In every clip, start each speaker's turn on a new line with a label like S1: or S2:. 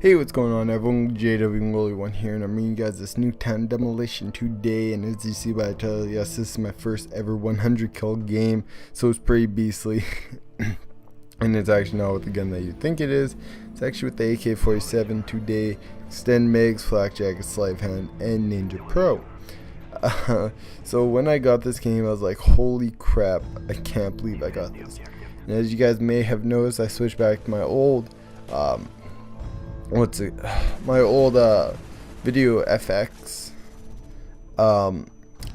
S1: Hey, what's going on everyone? JW1 here, and I'm bringing you guys this Nuketown Demolition today. And as you see by the title, yes, this is my first ever 100 kill game, so it's pretty beastly. And it's actually not with the gun that you think it is. It's actually with the AK-47 today, Extend Mags, Flak Jacket, Sleight Hand, and Ninja Pro. So when I got this game, I was like, holy crap, I can't believe I got this. And as you guys may have noticed, I switched back to my old video FX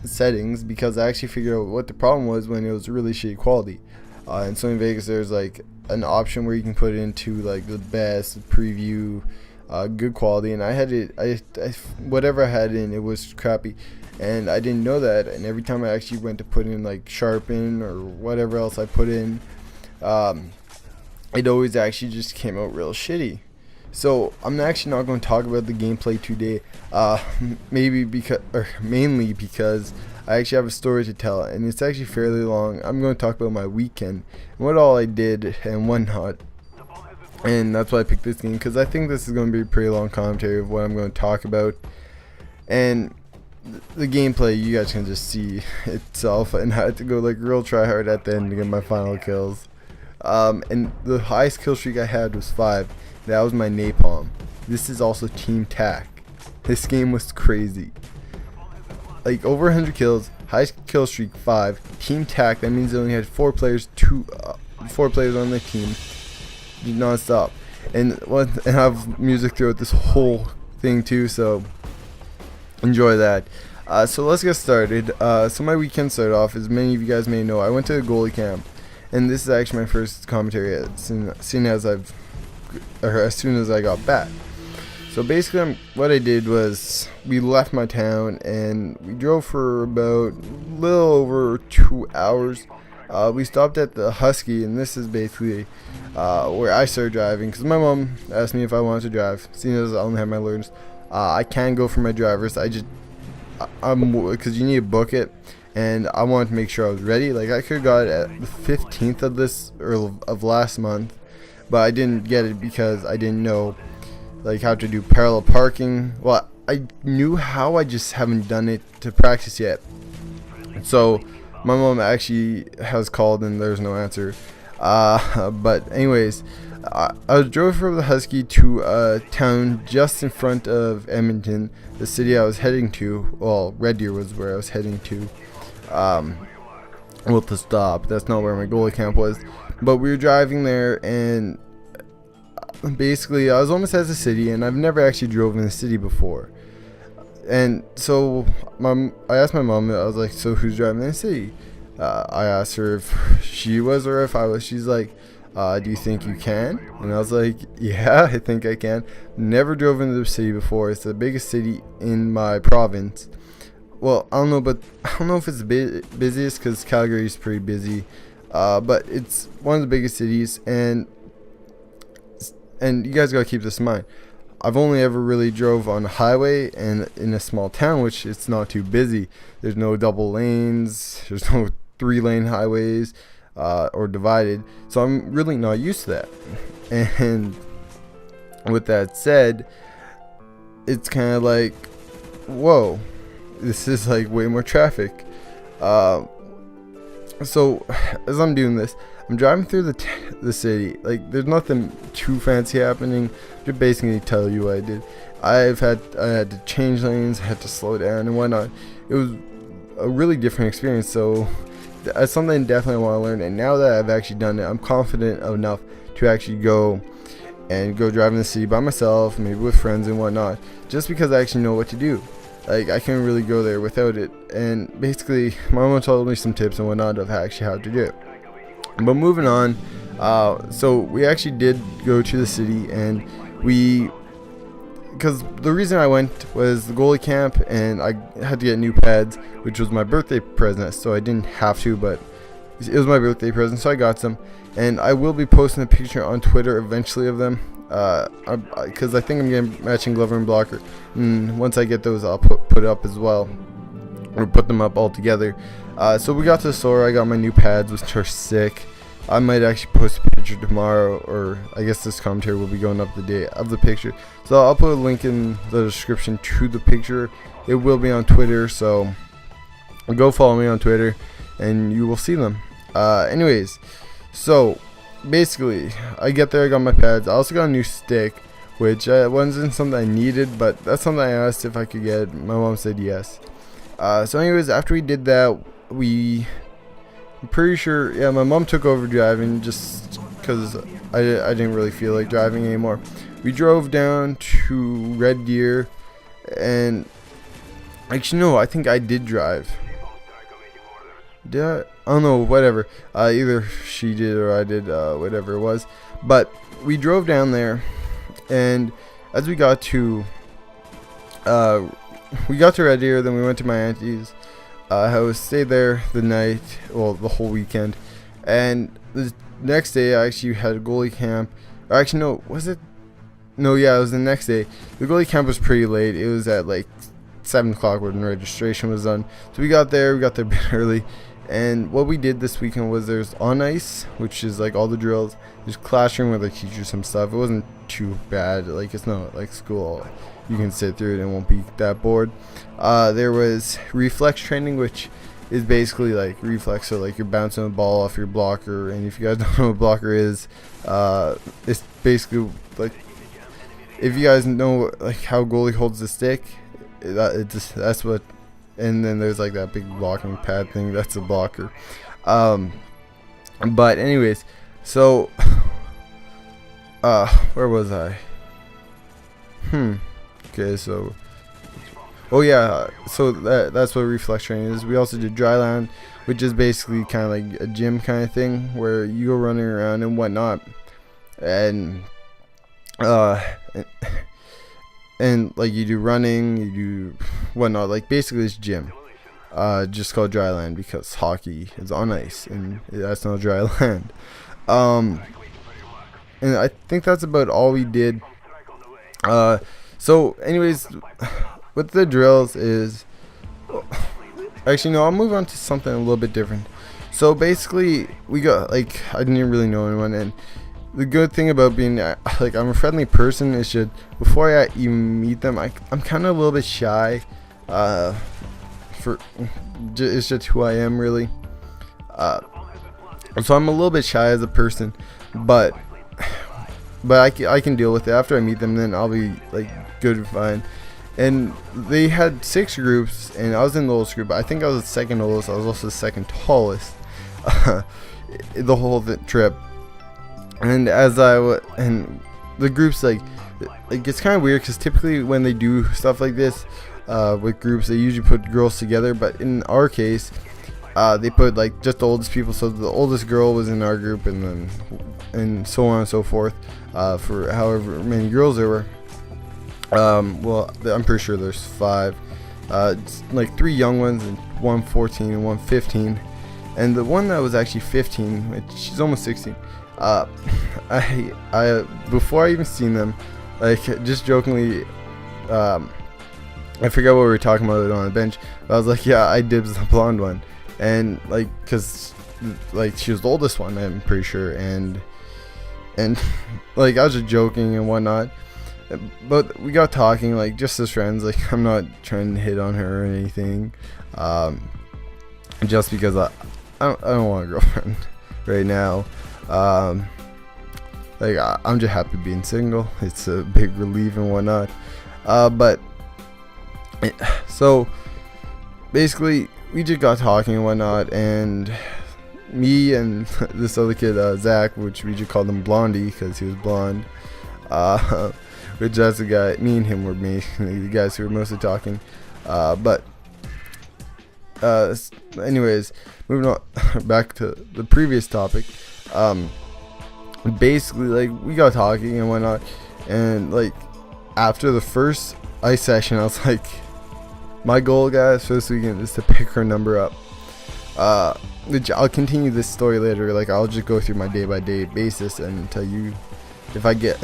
S1: settings, because I actually figured out what the problem was when it was really shitty quality. In Sony Vegas, there's like an option where you can put it into like the best preview, good quality, and I had it. Whatever I had in, it was crappy, and I didn't know that. And every time I actually went to put in like sharpen or whatever else I put in, it always actually just came out real shitty. So I'm actually not going to talk about the gameplay today, mainly because I actually have a story to tell, and it's actually fairly long. I'm going to talk about my weekend and what all I did and whatnot, and that's why I picked this game, because I think this is going to be a pretty long commentary of what I'm going to talk about. And the gameplay, you guys can just see itself, and I had to go like real try hard at the end to get my final kills. And the highest kill streak I had was 5. That was my napalm. This is also Team TAC. This game was crazy. Like over 100 kills, highest kill streak 5. Team TAC. That means they only had 4 players, 4 players on the team, non-stop. And I have music throughout this whole thing too, so enjoy that. So let's get started. So my weekend started off, as many of you guys may know, I went to the goalie camp, and this is actually my first commentary as soon as I got back. So basically what I did was we left my town and we drove for about a little over 2 hours. We stopped at the Husky, and this is basically where I started driving, because my mom asked me if I wanted to drive, seeing as I only have my learners. I can go for my drivers, because you need to book it, and I wanted to make sure I was ready. Like I could have got it at the 15th of this of last month, but I didn't get it because I didn't know like how to do parallel parking. Well, I knew how, I just haven't done it to practice yet. So my mom actually has called and there's no answer. But anyways, I drove from the Husky to a town just in front of Edmonton, the city I was heading to. Well, Red Deer was where I was heading to. Well, to stop. That's not where my goalie camp was. But we were driving there, and basically I was almost at the city, and I've never actually drove in the city before. And so I asked my mom, I was like, so who's driving in the city? I asked her if she was or if I was. She's like, do you think you can? And I was like, yeah, I think I can. Never drove into the city before. It's the biggest city in my province. Well, I don't know if it's the busiest, because Calgary is pretty busy. But it's one of the biggest cities, and you guys gotta keep this in mind. I've only ever really drove on a highway and in a small town, which it's not too busy. There's no double lanes. There's no 3-lane highways or divided. So I'm really not used to that. And with that said, it's kind of like, whoa, this is like way more traffic. So as I'm doing this, I'm driving through the city. Like there's nothing too fancy happening. Just basically tell you what I did. I had to change lanes, I had to slow down and whatnot. It was a really different experience. So that's something definitely I want to learn. And now that I've actually done it, I'm confident enough to actually go drive in the city by myself, maybe with friends and whatnot, just because I actually know what to do. Like I can't really go there without it. And basically my mom told me some tips and whatnot of actually how to do it. But moving on, so we actually did go to the city, and because the reason I went was the goalie camp, and I had to get new pads, which was my birthday present. So I didn't have to, but it was my birthday present, so I got some, and I will be posting a picture on Twitter eventually of them, because I think I'm getting matching glover and blocker, and once I get those, I'll put it up as well, or put them up all together. So we got to the store. I got my new pads, which are sick. I might actually post a picture tomorrow, or I guess this commentary will be going up the day of the picture. So I'll put a link in the description to the picture. It will be on Twitter, so go follow me on Twitter and you will see them. Anyways, so basically I get there, I got my pads. I also got a new stick, which wasn't something I needed, but that's something I asked if I could get. My mom said yes. So anyways, after we did that, I'm pretty sure, yeah, my mom took over driving just because I didn't really feel like driving anymore. We drove down to Red Deer, and actually no, I think I did drive. Did I? I don't know, whatever. Either she did or I did, whatever it was. But we drove down there, and as we got to Red Deer, then we went to my auntie's house, stayed there the night, well, the whole weekend. And the next day, I actually had a goalie camp. Or actually, no, was it? No, yeah, it was the next day. The goalie camp was pretty late. It was at like 7 o'clock when registration was done. So we got there a bit early. And what we did this weekend was there's on ice, which is like all the drills. There's classroom where they teach you some stuff. It wasn't too bad. Like, it's not like school. You can sit through it and won't be that bored. There was reflex training, which is basically like reflex, so like you're bouncing a ball off your blocker. And if you guys don't know what a blocker is, it's basically like, if you guys know like how goalie holds the stick, that's what. And then there's like that big blocking pad thing, that's a blocker. But anyways, so where was I? Okay, so oh yeah, so that's what reflex training is. We also did dry land, which is basically kind of like a gym kind of thing where you go running around and whatnot, and like you do running, you do whatnot, like basically it's gym, just called dry land because hockey is on ice and that's not dry land. And I think that's about all we did. So anyways, with the drills is, actually no, I'll move on to something a little bit different. So basically we got, like, I didn't really know anyone, and the good thing about being like, I'm a friendly person is just before I even meet them, I'm kind of a little bit shy. It's just who I am, really. So I'm a little bit shy as a person, but I can deal with it. After I meet them, then I'll be like good and fine. And they had 6 groups, and I was in the oldest group. I think I was the second oldest. I was also the second tallest the whole trip. And and the groups, like it's kind of weird because typically when they do stuff like this with groups, they usually put girls together. But in our case, they put like just the oldest people. So the oldest girl was in our group, and so on and so forth, for however many girls there were. Well, I'm pretty sure there's 5. It's like 3 young ones and 1 14 and 1 15. And the one that was actually 15, she's almost 16. I before I even seen them, like just jokingly, I forgot what we were talking about on the bench, but I was like, yeah, I dibs the blonde one, and like, cause like she was the oldest one, I'm pretty sure, and like I was just joking and whatnot, but we got talking like just as friends. Like, I'm not trying to hit on her or anything, just because I don't want a girlfriend right now. Like, I'm just happy being single. It's a big relief and whatnot. So basically we just got talking and whatnot, and me and this other kid, Zach, which we just called him Blondie because he was blonde, which that's the guy, me and him were the guys who were mostly talking, anyways, moving on back to the previous topic. Basically, like, we got talking and whatnot, and like after the first ice session, I was like, my goal, guys, for this weekend is to pick her number up. Which I'll continue this story later. Like, I'll just go through my day by day basis and tell you if I got it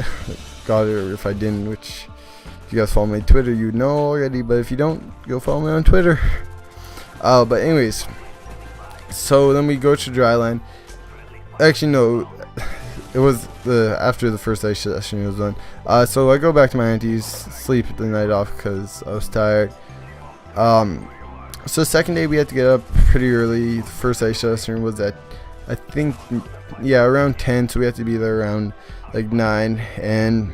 S1: or if I didn't, which if you guys follow me on Twitter, you know already, but if you don't, go follow me on Twitter. But anyways, so then we go to Dryland, Actually, no. It was after the first ice session was done. So I go back to my auntie's, sleep the night off because I was tired. So second day we had to get up pretty early. The first ice session was at, I think, yeah, around 10. So we had to be there around like 9, and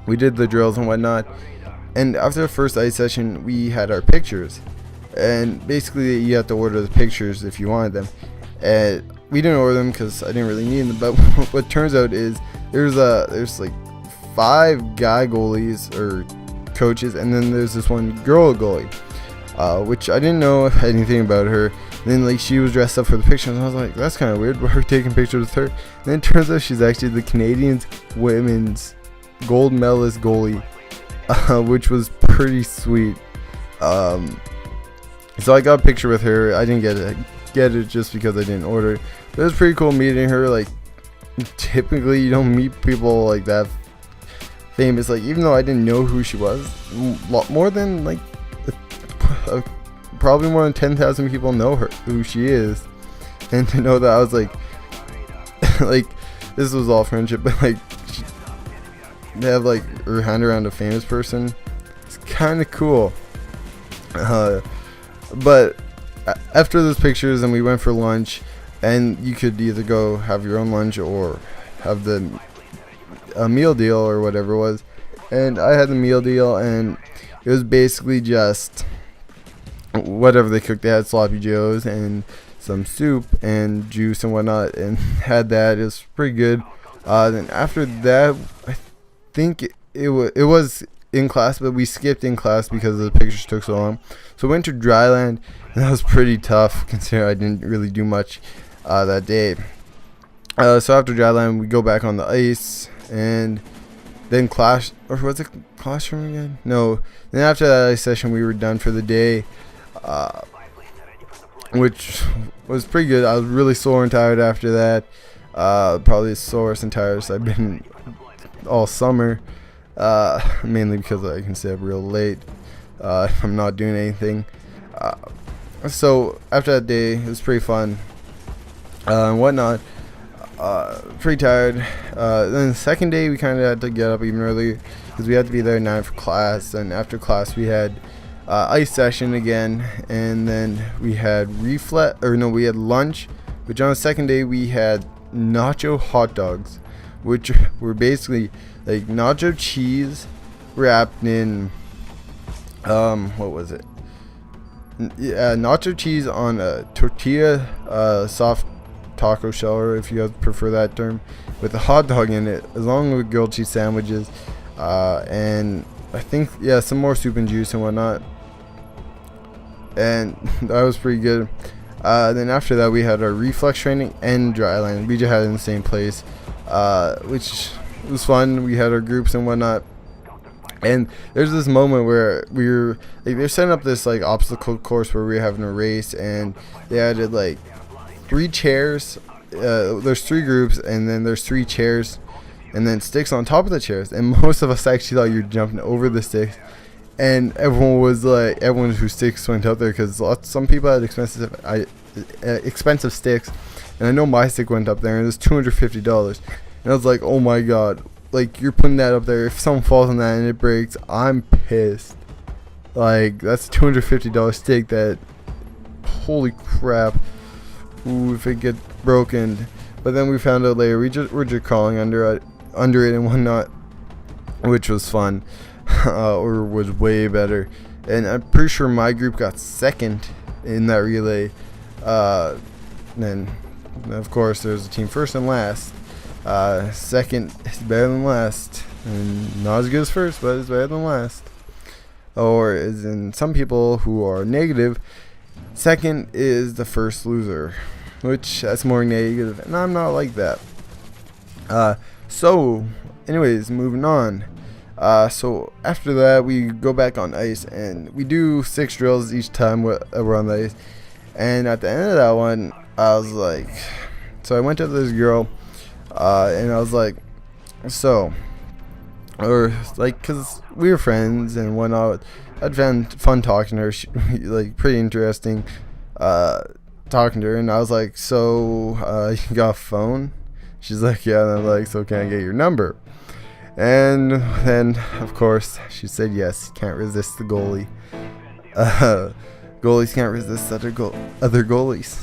S1: we did the drills and whatnot. And after the first ice session, we had our pictures, and basically you have to order the pictures if you wanted them. And we didn't order them because I didn't really need them. But what turns out is there's like 5 guy goalies or coaches, and then there's this one girl goalie, which I didn't know anything about her. And then like she was dressed up for the pictures, and I was like, that's kind of weird. We're taking pictures with her. And then it turns out she's actually the Canadians women's gold medalist goalie, which was pretty sweet. So I got a picture with her. I didn't get it just because I didn't order it. But it was pretty cool meeting her. Like, typically you don't meet people like that famous. Like, even though I didn't know who she was, more than like probably more than 10,000 people know who she is, and to know that I was like like, this was all friendship, but like they have like her hand around a famous person. It's kind of cool. But after those pictures, and we went for lunch, and you could either go have your own lunch or have a meal deal or whatever it was. And I had the meal deal, and it was basically just whatever they cooked. They had sloppy joes and some soup and juice and whatnot, and had that. It was pretty good. Then after that, I think it was in class, but we skipped in class because the pictures took so long. So we went to Dryland, and that was pretty tough considering I didn't really do much that day. So after Dryland, we go back on the ice, and then class, or was it classroom again? No. Then after that ice session, we were done for the day, which was pretty good. I was really sore and tired after that. Probably the sorest and tiredest I've been all summer. Mainly because I can stay up real late. I'm not doing anything. So after that day, it was pretty fun and whatnot. Pretty tired. Then the second day, we kind of had to get up even earlier because we had to be there at 9 for class. And after class, we had ice session again, and then we had we had lunch. Which on the second day, we had nacho hot dogs, which were basically like nacho cheese wrapped in what was it? Yeah, nacho cheese on a tortilla, soft taco shell, or if you guys prefer that term, with a hot dog in it, along with grilled cheese sandwiches, and I think some more soup and juice and whatnot, and that was pretty good. Then after that, we had our reflex training and Dryland. We just had it in the same place, which was fun. We had our groups and whatnot. And there's this moment where they're setting up this like obstacle course where we were having a race, and they added like 3 chairs. There's 3 groups, and then there's 3 chairs, and then sticks on top of the chairs. And most of us actually thought you were jumping over the sticks. And everyone whose sticks went up there, because some people had expensive sticks, and I know my stick went up there, and it was $250. And I was like, oh my god, like, you're putting that up there. If someone falls on that and it breaks, I'm pissed. Like, that's a $250 stick that, holy crap, ooh, if it gets broken. But then we found out later, we're just crawling under it and whatnot, which was fun. Or was way better, and I'm pretty sure my group got second in that relay. Then of course there's a team first and last. Second is better than last, and not as good as first, but it's better than last. Or as in some people who are negative, second is the first loser, which that's more negative, and I'm not like that. So anyways, moving on. So after that, we go back on ice, and we do 6 drills each time we're on the ice. And at the end of that one, I was like, so I went to this girl, and I was like, cause we were friends and whatnot. I'd found fun talking to her. She, like, pretty interesting. talking to her, and I was like, so you got a phone? She's like, yeah. And I'm like, so can I get your number? And then of course she said yes. Can't resist the goalie. Goalies can't resist other goalies.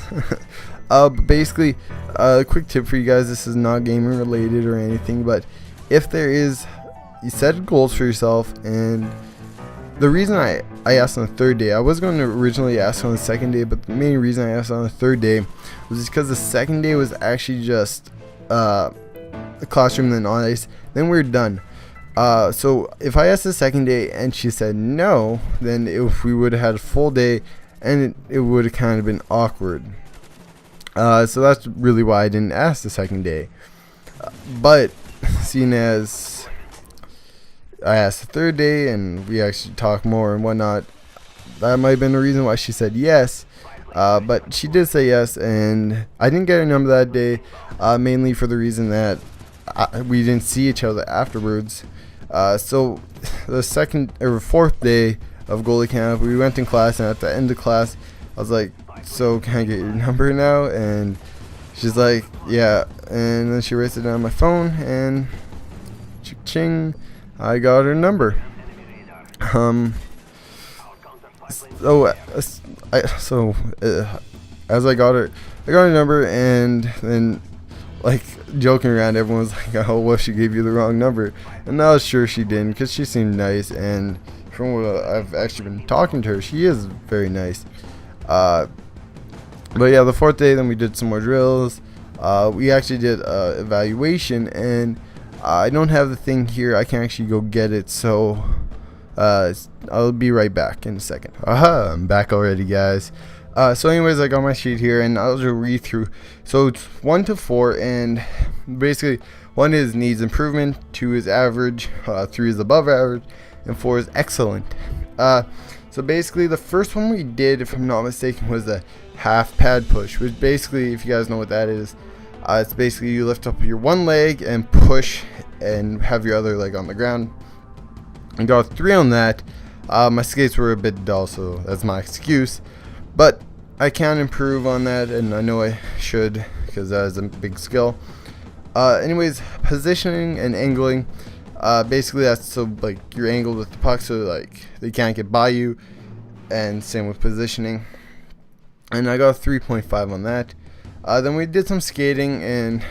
S1: But basically, a quick tip for you guys. This is not gaming related or anything, but if there is, you set goals for yourself. And the reason I asked on the third day, I was going to originally ask on the second day, but the main reason I asked on the third day was because the second day was actually just a classroom, then on ice, then we were done. So if I asked the second day and she said no, then if we would have had a full day, and it would have kind of been awkward. So that's really why I didn't ask the second day. But seeing as I asked the third day and we actually talked more and whatnot, that might have been the reason why she said yes. But she did say yes, and I didn't get her number that day, mainly for the reason that we didn't see each other afterwards. So the second or fourth day of goalie camp, we went in class, and at the end of class, I was like, so can I get your number now? And she's like, yeah. And then she writes it down on my phone, and ching, I got her number. As I got her number, and then, like, joking around, everyone was like, oh, what if she gave you the wrong number? And I was sure she didn't, because she seemed nice, and from what I've actually been talking to her, she is very nice. But yeah, the fourth day, then we did some more drills. We actually did evaluation, and I don't have the thing here. I can actually go get it, so I'll be right back in a second. Aha, I'm back already, guys. So anyways, I got my sheet here, and I'll just read through. So it's 1 to 4, and basically 1 is needs improvement, 2 is average, 3 is above average, and 4 is excellent. So basically the first one we did, if I'm not mistaken, was the half pad push, which basically, if you guys know what that is, it's basically you lift up your one leg and push and have your other leg on the ground. I got 3 on that. My skates were a bit dull, so that's my excuse. But I can improve on that, and I know I should, because that is a big skill. Anyways, positioning and angling. Basically that's so like you're angled with the puck, so like they can't get by you, and same with positioning. And I got a 3.5 on that. Then we did some skating, and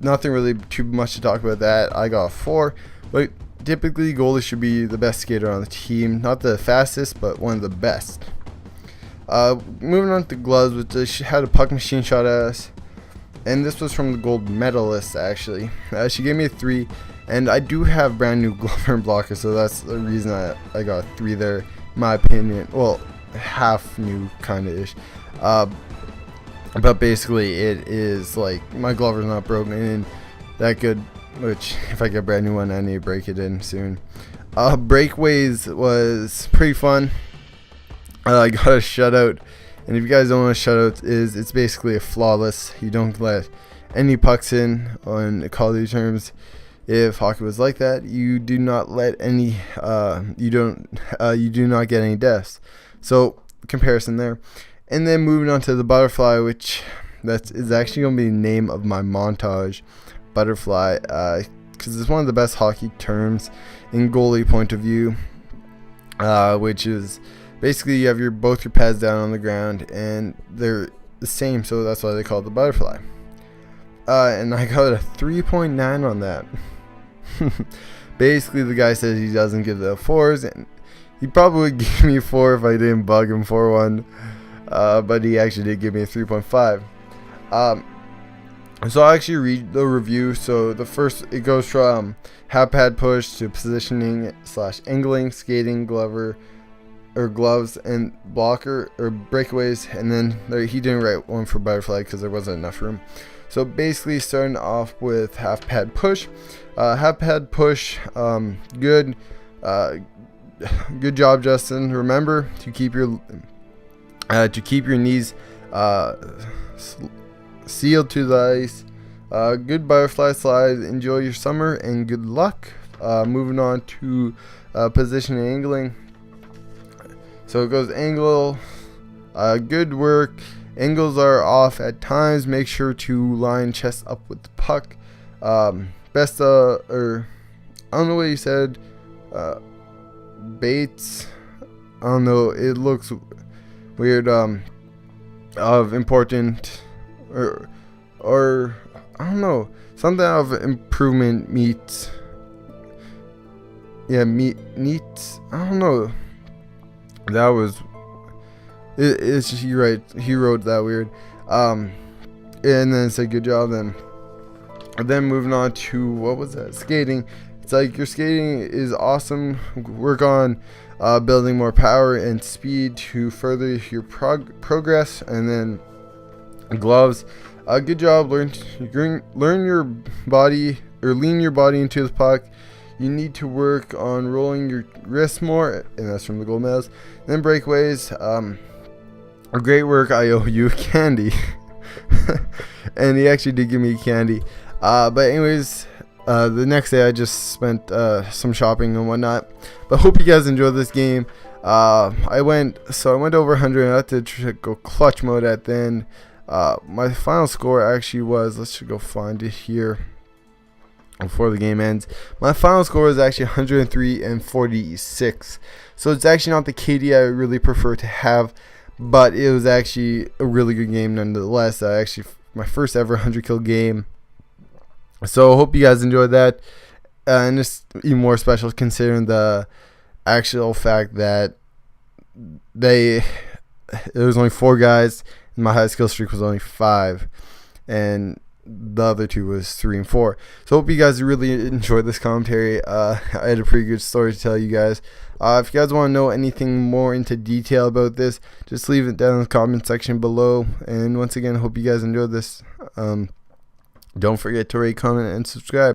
S1: nothing really too much to talk about that. I got a 4, but typically goalie should be the best skater on the team, not the fastest, but one of the best. Moving on to gloves, which had a puck machine shot at us, and this was from the gold medalist actually. She gave me a 3, and I do have brand new glove and blocker, so that's the reason I got a 3 there, in my opinion. Well, half new kind of ish, but basically it is like my glove is not broken in that good, which if I get a brand new one, I need to break it in soon. Breakaways was pretty fun. I got a shutout, and if you guys don't know what a shutout is, it's basically a flawless. You don't let any pucks in on Call of Duty terms. If hockey was like that, you do not let any you do not get any deaths. So comparison there. And then moving on to the butterfly, which that is actually going to be the name of my montage, butterfly, because it's one of the best hockey terms in goalie point of view, which is basically you have both your pads down on the ground, and they're the same, so that's why they call it the butterfly. And I got a 3.9 on that. Basically, the guy says he doesn't give the 4s, and he probably would give me a 4 if I didn't bug him for one. But he actually did give me a 3.5. So I'll actually read the review. So the first, it goes from half pad push to positioning / angling, skating, gloves and blocker or breakaways, and then he didn't write one for butterfly because there wasn't enough room. So basically, starting off with half pad push. Half pad push, good job, Justin. Remember to keep your knees sealed to the ice. Good butterfly slide. Enjoy your summer and good luck. Moving on to position angling. So it goes angle, good work, Angles are off at times. Make sure to line chest up with the puck. Best or I don't know what he said. Bates. I don't know. It looks weird. Of important or I don't know, something of improvement meets. Yeah, needs. I don't know. That was. It's just he wrote that weird. And then say good job. Then moving on to what was that? Skating. It's like your skating is awesome. Work on building more power and speed to further your progress. And then gloves. Good job. Learn your body or lean your body into the puck. You need to work on rolling your wrists more, and that's from the gold medals. Then breakaways. Great work. I owe you candy. And he actually did give me candy. But anyways, the next day I just spent some shopping and whatnot. But hope you guys enjoyed this game. I went over 100 and I had to go clutch mode at the end. My final score actually was, let's just go find it here before the game ends. My final score was actually 103 and 46. So it's actually not the KD I really prefer to have, but it was actually a really good game nonetheless. My first ever 100 kill game. So hope you guys enjoyed that. And it's even more special considering the actual fact that there was only 4 guys. My high skill streak was only 5, and the other 2 was 3 and 4. So hope you guys really enjoyed this commentary. I had a pretty good story to tell you guys. If you guys want to know anything more into detail about this, just leave it down in the comment section below. And once again, hope you guys enjoyed this. Don't forget to rate, comment, and subscribe.